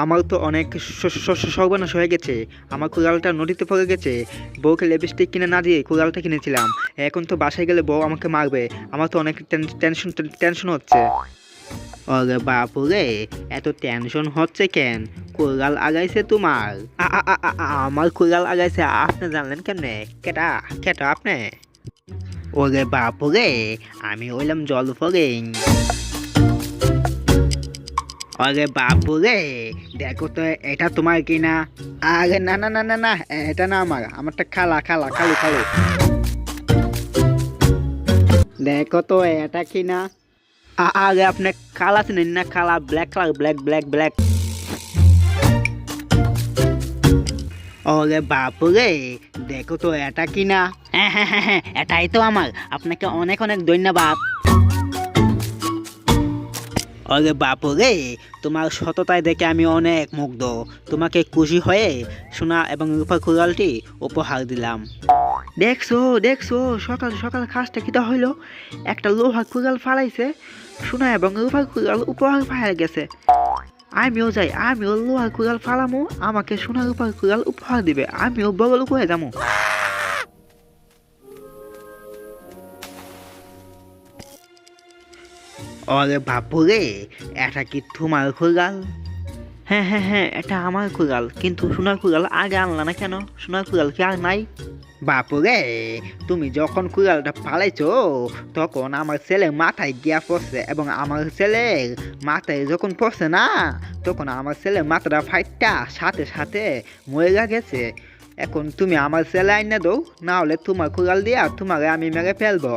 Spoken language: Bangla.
আমার তো অনেক সর্বনাশ হয়ে গেছে। আমার কুড়ালটা নদীতে পড়ে গেছে। বউকে লিপস্টিক কিনে না দিয়ে কুড়ালটা কিনেছিলাম। এখন তো বাসায় গেলে বউ আমাকে মারবে। আমার তো অনেক টেনশন হচ্ছে। ওরে বাপুরে, এত টেনশন হচ্ছে কেন? কুড়াল আগাইছে তোমার? আমার কুড়াল আগাইছে আপনি জানলেন কেমনে? কেটা কেটা আপনি? ওরে বাপুরে, আমি হইলাম জলফরিং। আরে বাপুরে, দেখো তো এটা তোমার কিনা? আরে না না না না না, এটা না আমারটা খালা খালা খালু খালু। দেখো তো এটা কিনা? আরে আপনি কালা চিনেন না? কালা black colour, black black black. ওরে বাপুরে, দেখো তো এটা কিনা? হ্যাঁ হ্যাঁ হ্যাঁ হ্যাঁ, এটাই তো আমার। আপনাকে অনেক অনেক ধন্যবাদ। ওরে বাপুরে, তোমার সততায় দেখে আমি অনেক মুগ্ধ। তোমাকে খুশি হয়ে সোনা এবং রূপার কুড়ালটি উপহার দিলাম। দেখছো দেখছো, সকাল সকাল কাজটা কিটা হইলো? একটা লোহার কুড়াল ফালাইছে, সোনা এবং রূপার কুড়াল উপহার পাওয়া গেছে। আমিও যাই, আমিও লোহার কুড়াল ফালামো, আমাকে সোনা রূপার কুড়াল উপহার দিবে, আমিও বড় লোক হয়ে যাবো। ওরে বাপুরে, এটা কি তোমার কুড়াল? হ্যাঁ হ্যাঁ হ্যাঁ, এটা আমার কুড়াল। কিন্তু সোনার কুড়াল আগে আনলা না কেন? সোনার কুড়াল কি আর নাই? বাপুরে, তুমি যখন কুড়ালটা পালাইছো তখন আমার ছেলে মাথায় গিয়া পড়ছে, এবং আমার ছেলের মাথায় যখন পড়ছে না, তখন আমার ছেলের মাথাটা ফাইটটা সাথে সাথে মরে গেছে। এখন তুমি আমার ছেলে আইনা দাও, না হলে তোমার কুড়াল দিয়া তোমারে আমি মেরে ফেলবো।